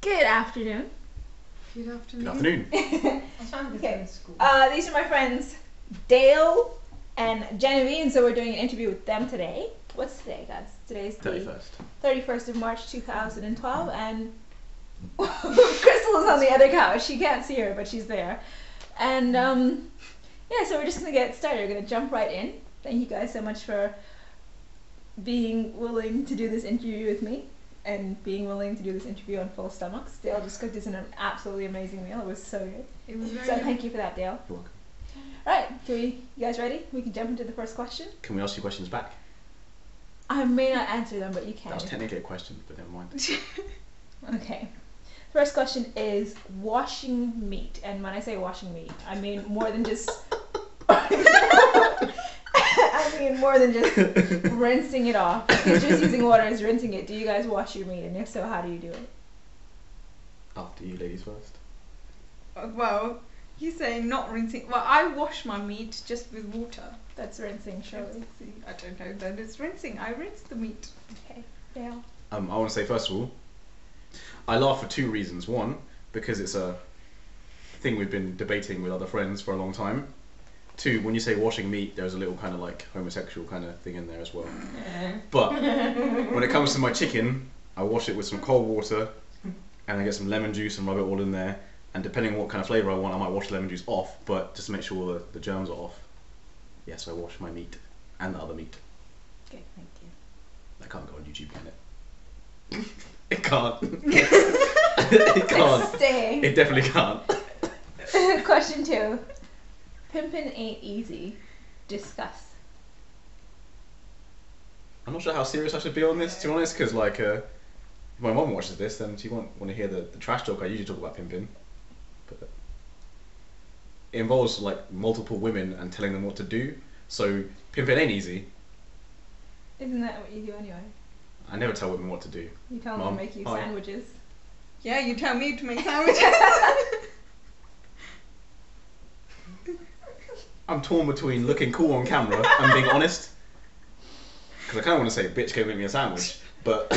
Good afternoon. Good afternoon. Good afternoon. Okay. These are my friends Dayle and Jen, and so we're doing an interview with them today. What's today, guys? Today's the 31st of March 2012, and Crystal is on the other couch. You can't see her, but she's there. And yeah, so we're just gonna get started. We're gonna jump right in. Thank you guys so much for being willing to do this interview with me and being willing to do this interview on full stomachs. Dale just cooked us an absolutely amazing meal. It was so good. It was very So thank you for that, Dale. You're welcome. Alright, you guys ready? We can jump into the first question. Can we ask you questions back? I may not answer them, but you can. That was technically a question, but never mind. Okay. First question is washing meat. And when I say washing meat, I mean more than just rinsing it off. It's just using water as rinsing it. Do you guys wash your meat? And if so, how do you do it? After you ladies first. Well, you saying not rinsing. Well, I wash my meat just with water. That's rinsing, surely. I don't know that it's rinsing. I rinse the meat. Okay. Dale. I want to say first of all, I laugh for two reasons. One, because it's a thing we've been debating with other friends for a long time. Two, when you say washing meat, there's a little kind of like homosexual kind of thing in there as well. But when it comes to my chicken, I wash it with some cold water and I get some lemon juice and rub it all in there. And depending on what kind of flavour I want, I might wash the lemon juice off, but just to make sure the germs are off. Yes, I wash my meat and the other meat. Okay, thank you. That can't go on YouTube, can it? It can't. It can't. It's staying. It definitely can't. Question 2. Pimpin' ain't easy. Discuss. I'm not sure how serious I should be on this, to be honest, because like, if my mum watches this, then she won't want to hear the trash talk I usually talk about pimping. But it involves like multiple women and telling them what to do, so pimping ain't easy. Isn't that what you do anyway? I never tell women what to do. You tell them Mom, to make you hi. sandwiches. Yeah, you tell me to make sandwiches. I'm torn between looking cool on camera and being honest. Because I kind of want to say, bitch, go make me a sandwich, but...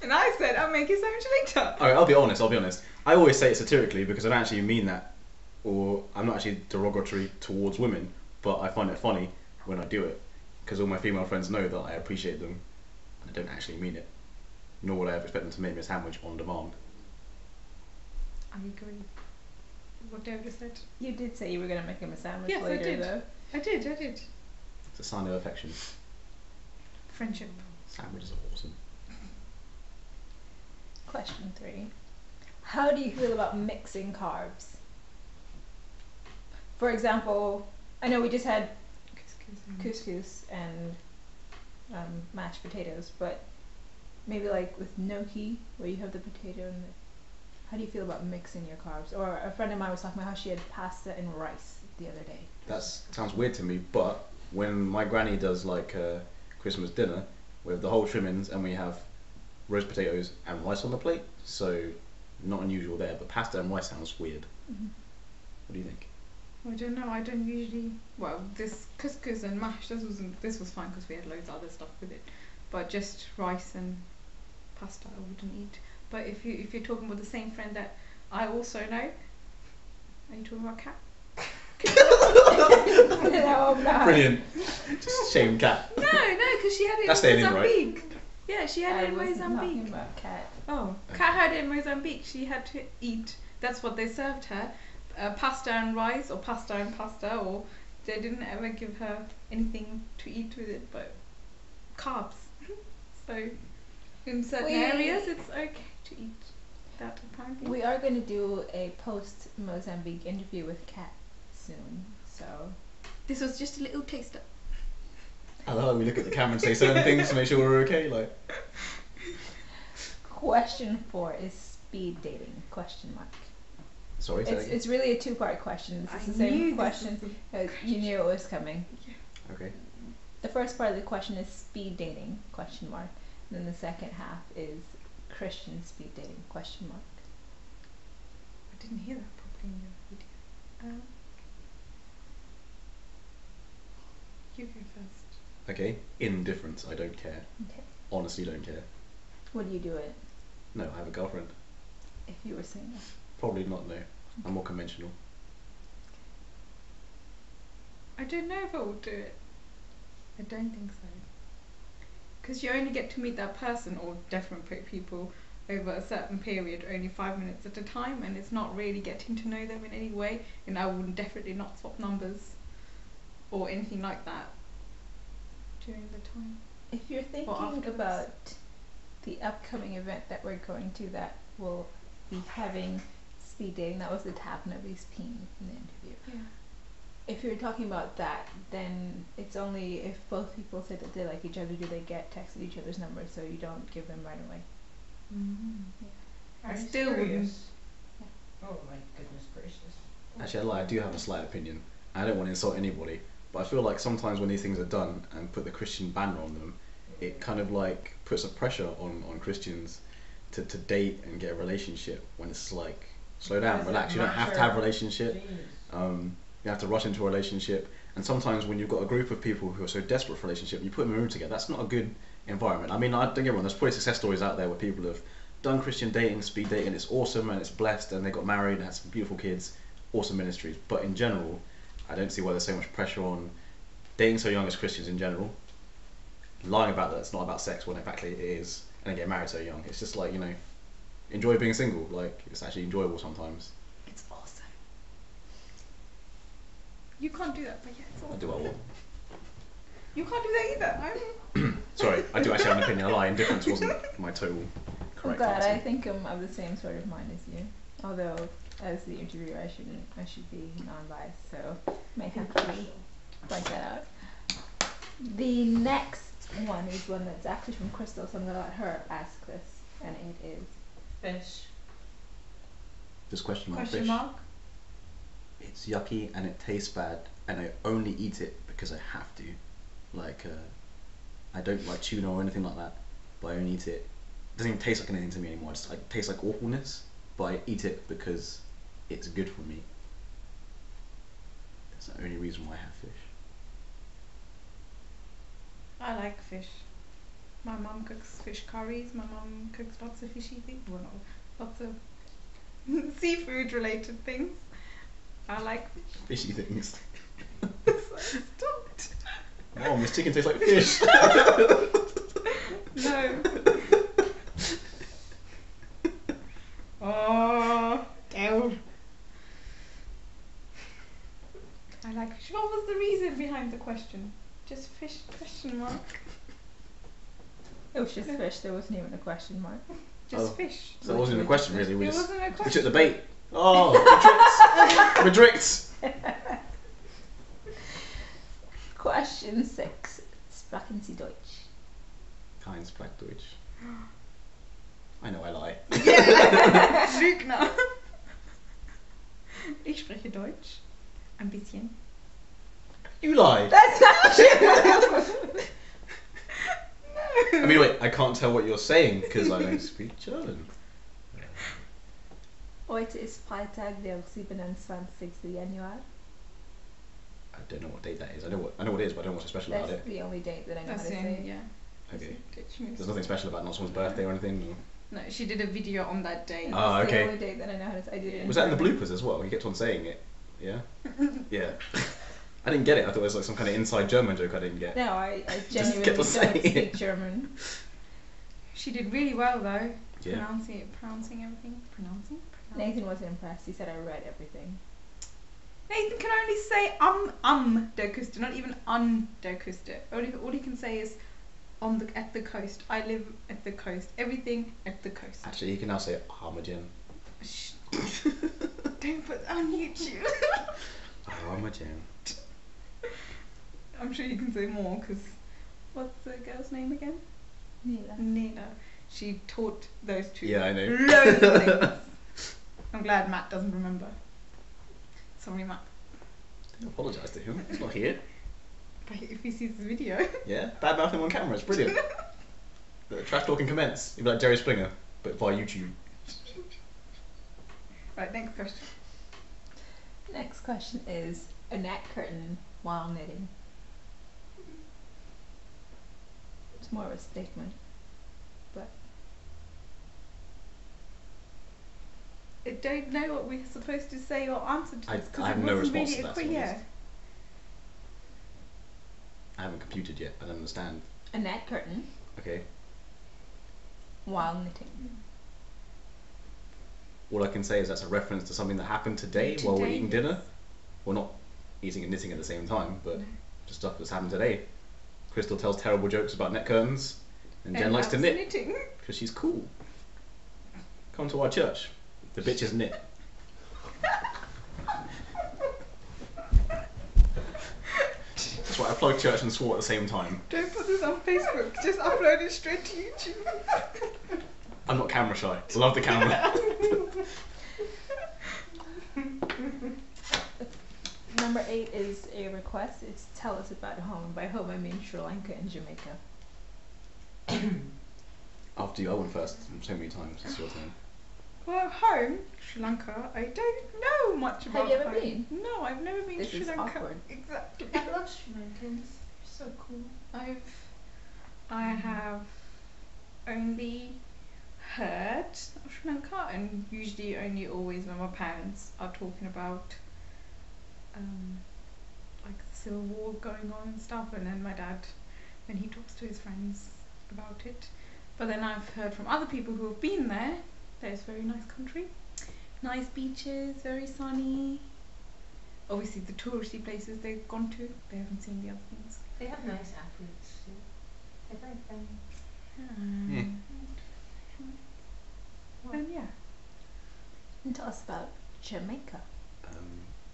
And I said, I'll make you a sandwich later. Alright, I'll be honest. I always say it satirically because I don't actually mean that, or I'm not actually derogatory towards women, but I find it funny when I do it, because all my female friends know that I appreciate them, and I don't actually mean it, nor would I ever expect them to make me a sandwich on demand. I agree. What Dave just said. You did say you were going to make him a sandwich Yes, later, I did. though. I did. It's a sign of affection. Friendship. Sandwiches are awesome. Question 3. How do you feel about mixing carbs? For example, I know we just had couscous and mashed potatoes, but maybe like with gnocchi, where you have the potato and how do you feel about mixing your carbs? Or a friend of mine was talking about how she had pasta and rice the other day. That sounds weird to me, but when my granny does like Christmas dinner, we have the whole trimmings and we have roast potatoes and rice on the plate, so not unusual there, but pasta and rice sounds weird. Mm-hmm. What do you think? I don't know. I don't usually. Well, this couscous and mash. This was fine because we had loads of other stuff with it, but just rice and pasta I wouldn't eat. But if you're talking about the same friend that I also know, are you talking about Kat? No, I'm not. Brilliant. Just shame cat. No, because she had it That's in staying in, right? Mozambique. Yeah, she had it in talking Mozambique. about cat. Oh, Kat had it in Mozambique. She had to eat. That's what they served her. Pasta and rice, or pasta and pasta, or they didn't ever give her anything to eat with it, but carbs. So in certain areas, it's okay to eat that apparently. We are going to do a post-Mozambique interview with Kat soon, so... This was just a little taster. I love how we look at the camera and say certain things to make sure we're okay. Like, Question 4 is speed dating, question mark. sorry, say that again. It's really a 2-part question. This is the same question. You knew it was coming. Okay. The first part of the question is speed dating, question mark. And then the second half is Christian speed dating, question mark. I didn't hear that properly in the video. You go first. Okay. Indifference. I don't care. Okay. Honestly, don't care. What do you do it? No, I have a girlfriend. If you were single. Probably not, no. I'm more conventional. I don't know if I would do it. I don't think so. Because you only get to meet that person, or different people, over a certain period, only 5 minutes at a time, and it's not really getting to know them in any way, and I would definitely not swap numbers or anything like that during the time. If you're thinking about the upcoming event that we're going to, that will be having speed dating, that was the tab nobody's peeing in the interview. Yeah. If you're talking about that, then it's only if both people say that they like each other do they get texted each other's numbers, so you don't give them right away. I still wouldn't. Oh my goodness gracious. Actually, I lie. I do have a slight opinion. I don't want to insult anybody, but I feel like sometimes when these things are done and put the Christian banner on them, it kind of like puts a pressure on Christians to date and get a relationship, when it's like, slow down, relax. You don't have to have a relationship. You have to rush into a relationship. And sometimes when you've got a group of people who are so desperate for a relationship, you put them in a room together. That's not a good environment. I mean, don't get me wrong, there's probably success stories out there where people have done Christian dating, speed dating, it's awesome and it's blessed, and they got married and had some beautiful kids, awesome ministries. But in general, I don't see why there's so much pressure on dating so young as Christians in general, lying about that it's not about sex when in fact it is, and then getting married so young. It's just like, you know, enjoy being single. Like, it's actually enjoyable sometimes. It's awesome. You can't do that, but yeah, it's awesome. I do what I want. You can't do that either. Sorry, I do actually have an opinion. I lie. Indifference wasn't my total correct I'm glad. answer. I think I'm of the same sort of mind as you. Although, as the interviewer, I should be non-biased, so may have to point that out. The next one is one that's actually from Crystal, so I'm gonna let her ask this, and it is Fish. This question mark Question fish. mark? It's yucky and it tastes bad, and I only eat it because I have to. Like, I don't like tuna or anything like that, but I only eat it. It doesn't even taste like anything to me anymore. It just like tastes like awfulness, but I eat it because it's good for me. That's the only reason why I have fish. I like fish. My mum cooks fish curries. My mum cooks lots of fishy things. Well, no, lots of seafood related things. I like fish. Fishy things. Stop it. Mom, this chicken tastes like fish. No. Oh, Dayle. I like fish. What was the reason behind the question? Just fish? Question mark. it was just fish. There wasn't even a question mark. Just fish. So it wasn't even a question, really. It wasn't a question. We took the bait. Oh, we're tricks. Question 6. Sprechen Sie Deutsch? Kein Sprach Deutsch. I know I lie. Lügner. Ich spreche Deutsch. Ein bisschen. You lie. That's not true! I mean, wait, I can't tell what you're saying because I don't speak German. Heute ist Freitag, der 27. Januar. I don't know what date that is. I know what it is, but I don't know what's so special about That's it. the only date that I know That's how to it, say. yeah. Okay. That's There's nothing special about not someone's birthday or anything. Or... No, she did a video on that day. Ah, That's okay. the only date that I know how to say. I did it. Was that in the bloopers as well? You kept on saying it. Yeah. Yeah. I didn't get it. I thought it was like some kind of inside German joke. I didn't get. No, I Just genuinely kept don't on saying speak it. German. She did really well though. Yeah. Pronouncing everything. Pronouncing. Nathan wasn't impressed. He said I read everything. Nathan can only say der Küste, not even der Küste. All he can say is at the coast. I live at the coast. Everything at the coast. Actually, you can now say Armagen. Shh. Don't put that on YouTube. Armagen. I'm sure you can say more because what's the girl's name again? Nila. Nina. She taught those two. Yeah, I know. Loads of things. I'm glad Matt doesn't remember. Sorry, Matt. I apologise to him. He's not here. But if he sees the video. Yeah. Bad mouthing on camera. It's brilliant. The trash talking commence. You'd be like Jerry Springer, but via YouTube. Right, next question. Next question is a net curtain while knitting. It's more of a statement, but don't know what we're supposed to say or answer to this because I it have no wasn't response really to a that, to be quiz. honest. I haven't computed yet. I don't understand. A net curtain Okay. while knitting. All I can say is that's a reference to something that happened today while we're eating yes. dinner. Well, not eating and knitting at the same time, but just stuff that's happened today. Crystal tells terrible jokes about net curtains, and Jen likes to knit knitting. because she's cool. Come to our church. The bitches knit. That's why I plugged church and swore at the same time. Don't put this on Facebook. Just upload it straight to YouTube. I'm not camera shy. I love the camera. Number 8 is a request. It's tell us about home. And by home I mean Sri Lanka and Jamaica. After you, I went first so many times. It's your turn. Well, home, Sri Lanka, I don't know much about. Have you ever home. been? No, I've never been This to Sri is Lanka. awkward. Exactly. I love Sri Lankans. So cool. I have only heard of Sri Lanka, and usually only always when my parents are talking about like the civil war going on and stuff, and then my dad when he talks to his friends about it. But then I've heard from other people who have been there that it's a very nice country, nice beaches, very sunny. Obviously the touristy places they've gone to, they haven't seen the other things. They have nice athletes too. They're very friendly. And yeah. And tell us about Jamaica.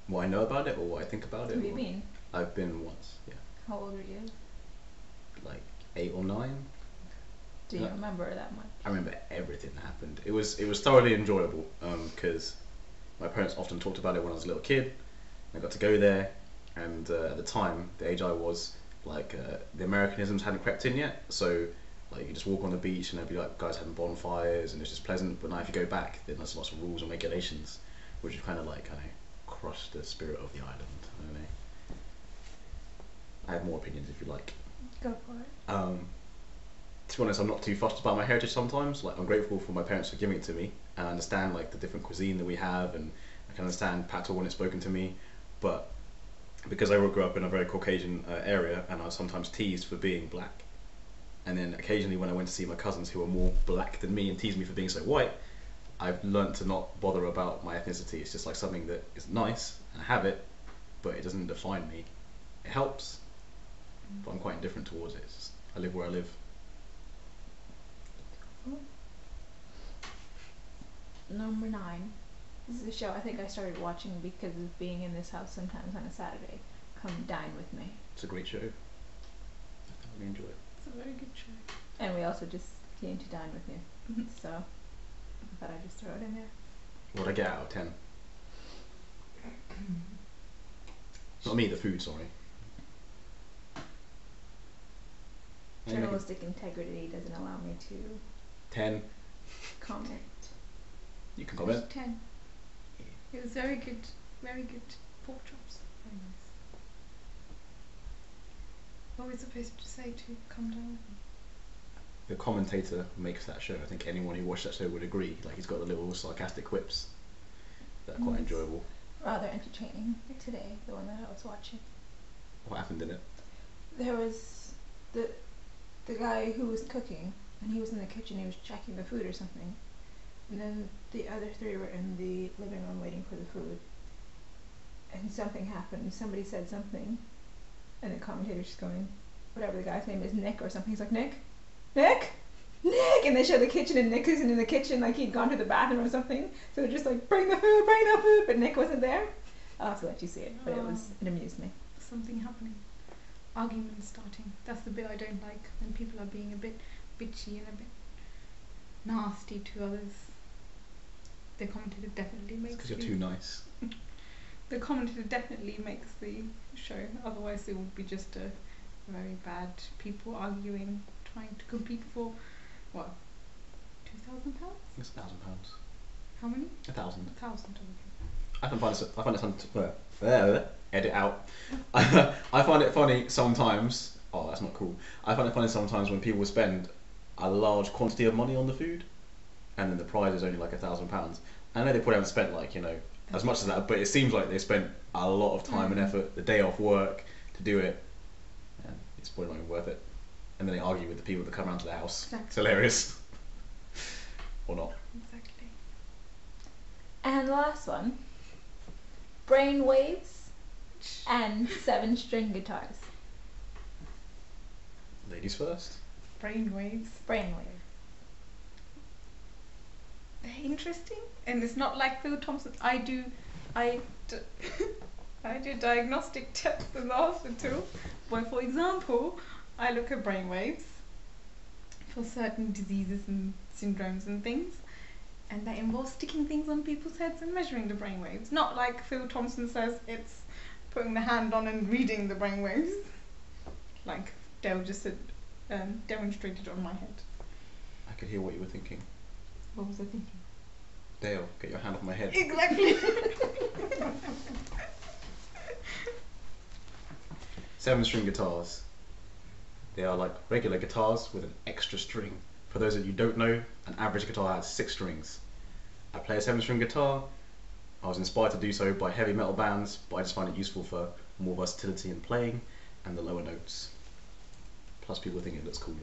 What I know about it or what I think about it. Have you been? I've been once, yeah. How old were you? Like 8 or 9. Do you Yeah. remember that much? I remember everything that happened. It was thoroughly enjoyable because my parents often talked about it when I was a little kid. I got to go there, and at the time, the age I was, like the Americanisms hadn't crept in yet. So like you just walk on the beach and there'd be like guys having bonfires and it's just pleasant. But now if you go back, then there's lots of rules and regulations, which have kind of like crushed the spirit of the island. I don't know. I have more opinions if you like. Go for it. To be honest, I'm not too fussed about my heritage sometimes. Like I'm grateful for my parents for giving it to me, and I understand like the different cuisine that we have, and I can understand Patois when it's spoken to me. But because I grew up in a very Caucasian area, and I was sometimes teased for being black, and then occasionally when I went to see my cousins who were more black than me and teased me for being so white, I've learned to not bother about my ethnicity. It's just like something that is nice and I have it, but it doesn't define me. It helps, but I'm quite indifferent towards it. It's just, I live where I live. Number 9. This is a show I think I started watching because of being in this house sometimes on a Saturday. Come Dine With Me. It's a great show. I thoroughly enjoy it. It's a very good show. And we also just came to dine with you. So I thought I'd just throw it in there. What'd I get out of 10? Not me, the food, sorry. Journalistic integrity doesn't allow me to 10. comment. You can comment. 10. It was very good pork chops. Very nice. What are we supposed to say to come down with me? The commentator makes that show. I think anyone who watched that show would agree. Like he's got the little sarcastic quips that are quite enjoyable. Rather entertaining today, the one that I was watching. What happened in it? There was the guy who was cooking, and he was in the kitchen, he was checking the food or something. And then the other 3 were in the living room waiting for the food. And something happened, somebody said something, and the commentator's just going, whatever the guy's name is, Nick or something, he's like, Nick? Nick! Nick! And they show the kitchen, and Nick isn't in the kitchen, like he'd gone to the bathroom or something. So they're just like, bring the food, but Nick wasn't there. I'll have to let you see it, but it amused me. Something happening. Arguments starting. That's the bit I don't like, when people are being a bit bitchy and a bit nasty to others. The commentator definitely makes Because you're too nice. The commentator definitely makes the show. Otherwise, it would be just a very bad people arguing, trying to compete for what? £2,000? It's £1,000. How many? 1,000. 1,000. I find it fun. Edit out. I find it funny sometimes. Oh, that's not cool. I find it funny sometimes when people spend a large quantity of money on the food, and then the prize is only like £1,000. I know they probably haven't spent like, you know, as much as that, but it seems like they spent a lot of time and effort, the day off work to do it, and it's probably not even worth it. And then they argue with the people that come around to their house. Exactly. It's hilarious. Or not. Exactly. And the last one, brain waves and 7-string guitars. Ladies first. Brainwaves. Brainwave. They're interesting, and it's not like Phil Thompson. I do diagnostic tests in the hospital, where, for example, I look at brainwaves for certain diseases and syndromes and things, and that involves sticking things on people's heads and measuring the brainwaves. Not like Phil Thompson says, it's putting the hand on and reading the brainwaves, like Dayle just said, demonstrated on my head. I could hear what you were thinking. What was I thinking? Dayle, get your hand off my head. Exactly. 7-string guitars. They are like regular guitars with an extra string. For those of you who don't know, an average guitar has 6 strings. I play a 7-string guitar. I was inspired to do so by heavy metal bands, but I just find it useful for more versatility in playing and the lower notes. Plus people think it looks cooler.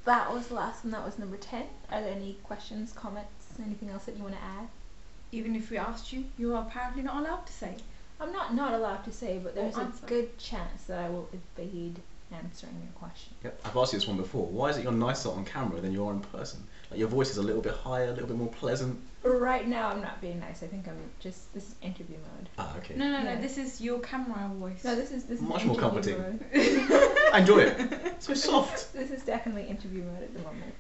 That was the last one. That was number 10. Are there any questions, comments, anything else that you want to add? Even if we asked you, you are apparently not allowed to say. I'm not allowed to say, but there's a answer. good chance that I will evade answering your question. Yep, I've asked you this one before. Why is it you're nicer on camera than you are in person? Like your voice is a little bit higher, a little bit more pleasant. Right now, I'm not being nice. I think this is interview mode. Ah, okay. No, Yeah. this is your camera voice. No, this is Much more interview comforting. mode. I enjoy it. It's so soft. This is definitely interview mode at the moment.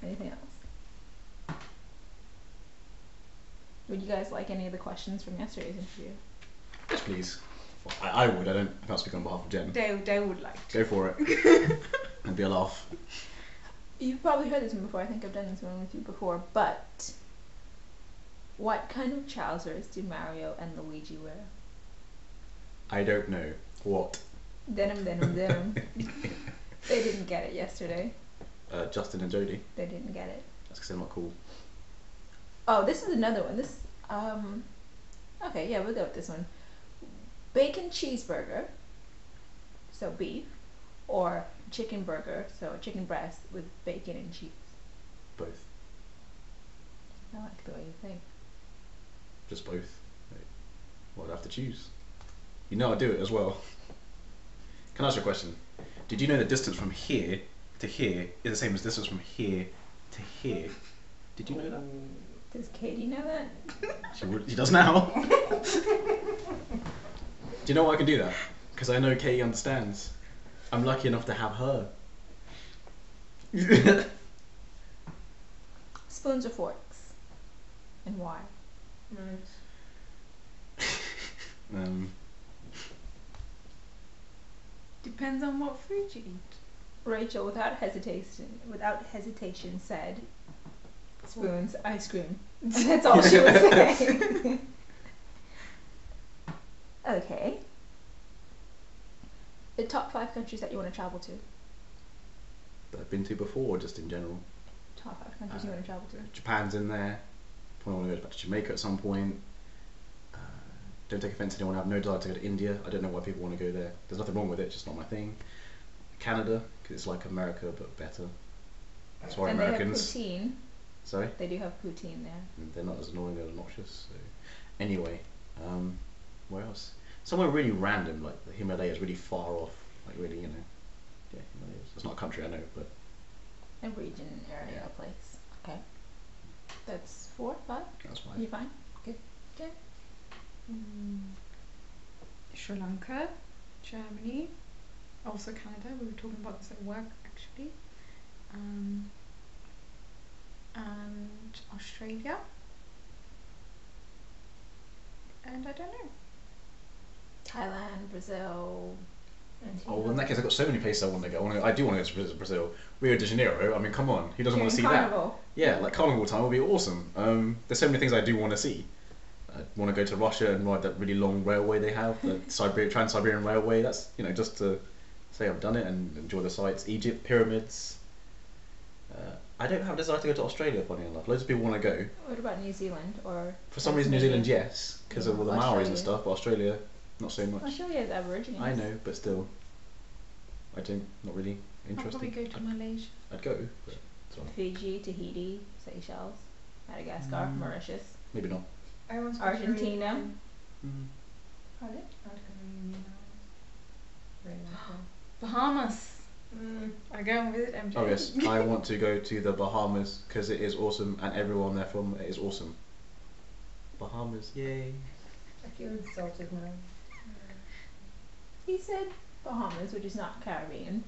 Anything else? Would you guys like any of the questions from yesterday's interview? Yes, please. Well, I would. I can't speak on behalf of Jen. Dayle would like to. Go for it. It'd be a laugh. You've probably heard this one before. I think I've done this one with you before. But what kind of trousers do Mario and Luigi wear? I don't know. What? Denim, denim, denim. They didn't get it yesterday. Justin and Jodie. They didn't get it. That's because they're not cool. Oh, this is another one. Okay, yeah, we'll go with this one. Bacon cheeseburger, so beef, or chicken burger, so chicken breast with bacon and cheese. Both. I like the way you think. Just both. Well, I'd have to choose. You know I do it as well. Can I ask you a question? Did you know the distance from here to here is the same as distance from here to here? Did you know that? Does Katie know that? She does now. Do you know why I can do that? Because I know Katie understands. I'm lucky enough to have her. Spoons or forks? And why? Depends on what food you eat. Rachel, without hesitation, said spoons, ice cream. That's all she was saying. Okay. The top 5 countries that you want to travel to. That I've been to before, or just in general? Top 5 countries you want to travel to. Japan's in there. Probably want to go back to Jamaica at some point. Don't take offence to anyone. I have no desire to go to India. I don't know why people want to go there. There's nothing wrong with it, it's just not my thing. Canada, because it's like America but better. That's why And Americans. they have poutine. Sorry? They do have poutine there. And they're not as annoying or obnoxious. So. Anyway, where else? Somewhere really random, like the Himalayas, really far off. Like really, you know. Yeah, Himalayas. It's not a country, I know, but. A region, area, Yeah. a place. Okay. That's 4, 5? That's fine. You fine? Good. Okay. Sri Lanka, Germany, also Canada. We were talking about this at work actually, and Australia, and I don't know. Thailand, Brazil. Oh, well, in that case, I've got so many places I want to go. I do want to go to Brazil. Rio de Janeiro, I mean, come on. Who doesn't want to see Carnival. that? Yeah, like Carnival time will be awesome. There's so many things I do want to see. I want to go to Russia and ride that really long railway they have, the Trans-Siberian Railway. That's, you know, just to say I've done it and enjoy the sights. Egypt, pyramids. I don't have a desire to go to Australia, funny enough. Loads of people want to go. What about New Zealand or? For some reason, New Zealand, yes, because of all the Maoris and stuff. But Australia, not so much. Australia is Aborigines. I know, but still, not really interested. I'll probably go to Malaysia. I'd go, but Fiji, Tahiti, Seychelles, Madagascar, Mauritius. Maybe not. I want to Argentina. Pardon? I want to go to Reunion Islands. Really like Bahamas. I go and visit MJ. Oh yes, I want to go to the Bahamas because it is awesome and everyone there from it is awesome. Bahamas, yay! I feel insulted now. He said Bahamas, which is not Caribbean,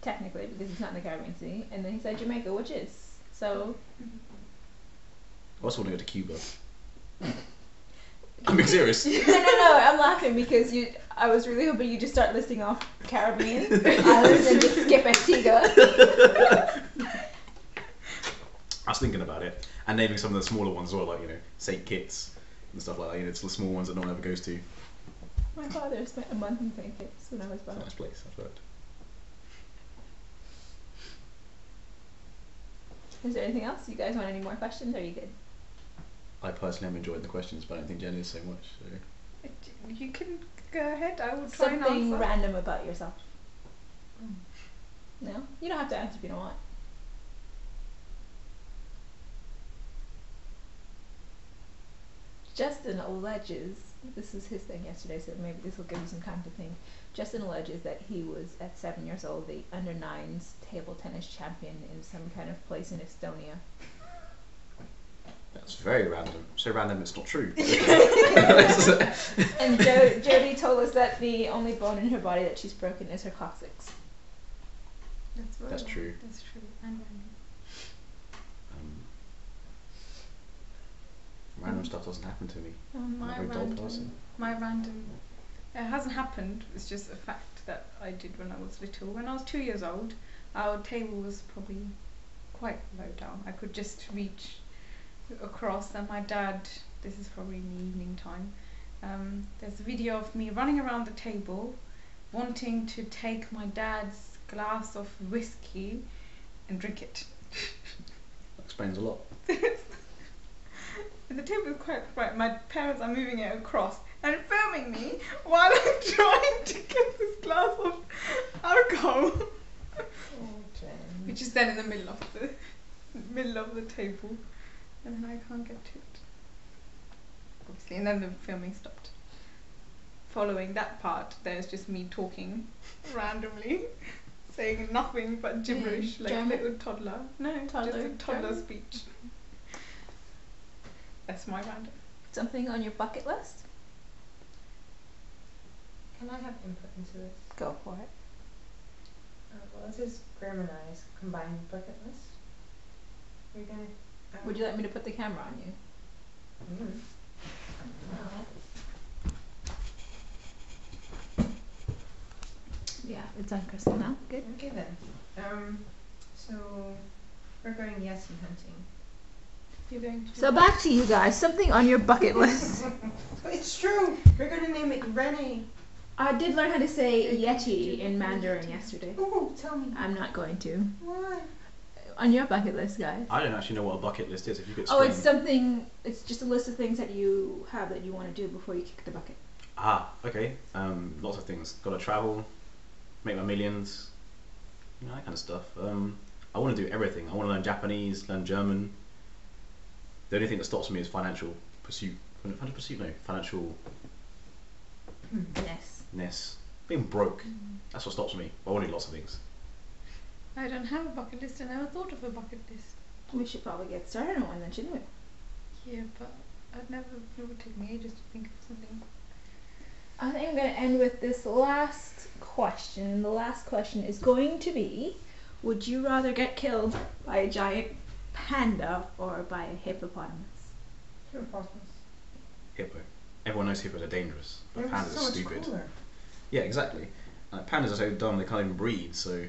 technically, because it's not in the Caribbean Sea, and then he said Jamaica, which is. So. I also want to go to Cuba. I'm being serious. No, I'm laughing because I was really hoping you just start listing off Caribbean islands and just skip Antigua. I was thinking about it and naming some of the smaller ones as well, like St. Kitts and stuff like that. It's the small ones that no one ever goes to. My father spent a month in St. Kitts when I was It's a back. nice place, I've heard. Is there anything else? You guys want any more questions? Or are you good? I personally am enjoying the questions, but I don't think Jen is so much. So. You can go ahead. I will try and answer. Something random about yourself. No? You don't have to answer if you don't want. Justin alleges, this is his thing yesterday, so maybe this will give you some time to think. Justin alleges that he was, at 7 years old, the under-9s table tennis champion in some kind of place in Estonia. That's very random. So random it's not true. And Jodie told us that the only bone in her body that she's broken is her coccyx. That's true. That's true. And random stuff doesn't happen to me. My I'm a very dull person. It hasn't happened. It's just a fact that I did when I was little. When I was 2 years old, our table was probably quite low down. I could just reach across, and my dad, this is probably in the evening time, there's a video of me running around the table wanting to take my dad's glass of whiskey and drink it. That explains a lot. And the table is quite right. My parents are moving it across and filming me while I'm trying to get this glass of alcohol, which is then in the middle of the table. And then I can't get to it. Obviously, and then the filming stopped. Following that part, there's just me talking randomly, saying nothing but gibberish, like a little toddler. No, just a toddler German? speech. That's my random. Something on your bucket list? Can I have input into this? Go for it. Well, this is Graham and I's combined bucket list. We're gonna. Would you like me to put the camera on you? Yeah, it's on Crystal now. Good. Okay then. So we're going Yeti hunting. You're going to. So back to you guys. Something on your bucket list. It's true. We're gonna name it Renee. I did learn how to say Yeti in Mandarin yesterday. Oh, tell me. I'm not going to. Why? On your bucket list, guys. I don't actually know what a bucket list is. If you could Oh, explain. it's something. It's just a list of things that you have that you want to do before you kick the bucket. Okay. Lots of things. Got to travel, make my millions, that kind of stuff. I want to do everything. I want to learn Japanese, learn German. The only thing that stops me is financial pursuit. Financial ness. Being broke. That's what stops me. I want to do lots of things. I don't have a bucket list. I never thought of a bucket list. We should probably get started on one then, shouldn't we? Yeah, but it would take me ages to think of something. I think I'm going to end with this last question. The last question is going to be, would you rather get killed by a giant panda or by a hippopotamus? Hippopotamus. Hippo. Everyone knows hippos are dangerous, but They're pandas so are much stupid. cooler. Yeah, exactly. Pandas are so dumb they can't even breed, so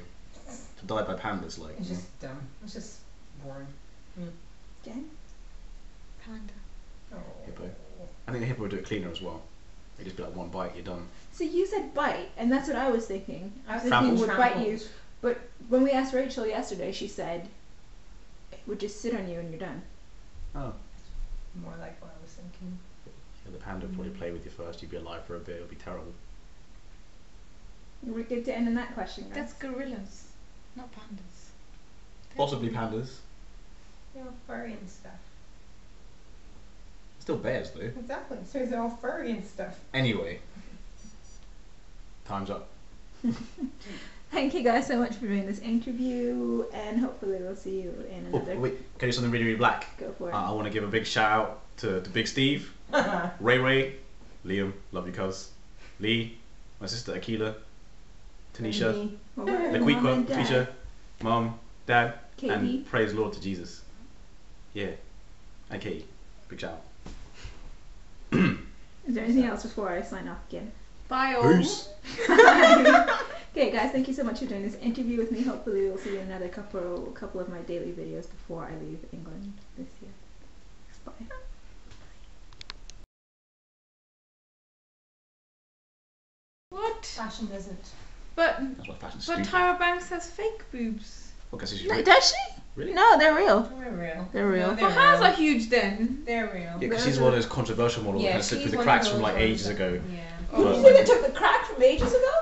to die by pandas, like. It's just dumb. It's just boring. Jen? Panda. Oh. Hippo. I think a hippo would do it cleaner as well. It'd just be like one bite, you're done. So you said bite, and that's what I was thinking. I was thinking Tramples? it would bite you. But when we asked Rachel yesterday, she said it would just sit on you and you're done. Oh. More like what I was thinking. Yeah, the panda would probably play with you first. You'd be alive for a bit. It would be terrible. We're good to end on that question, guys. That's gorillas, not pandas. Possibly pandas. They're all furry and stuff. Still bears though. Exactly. So they're all furry and stuff. Anyway. Time's up. Thank you guys so much for doing this interview, and hopefully we'll see you in another. Oh, wait, can I do something really, really black? Go for it. I want to give a big shout out to Big Steve, Ray, Liam, love you cuz, Lee, my sister Akila, Tanisha, Laquiqua, Tisha, Mom, Dad, Katie. and praise Lord to Jesus. Yeah, and Katie. Big shout out. Is there anything else before I sign off again? Bye all. Peace. Okay, guys, thank you so much for doing this interview with me. Hopefully, we'll see you in another couple of my daily videos before I leave England this year. Bye. What? Fashion doesn't. But That's why fashion's but stupid. Tyra Banks has fake boobs. Okay, so she's No, real. does she? Really? No, they're real. They're real. They're real. No, they're But hers real. are huge then. They're real. Yeah, because she's one of those controversial models that kind of slipped through the cracks from like ages ago. Yeah. Did you say they took the crack from ages ago?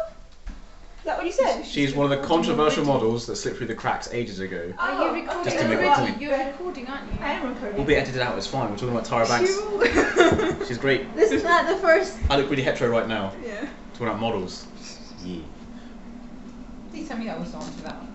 Is that what you said? She's one of the controversial models that slipped through the cracks ages ago. Are you recording Just to make a already? point. You're recording, aren't you? I am recording. We'll be edited out, it's fine. We're talking about Tyra Banks. She's great. This is not the first. I look really hetero right now. Yeah. Talking about models. Yeah. Please tell me that was on to that one.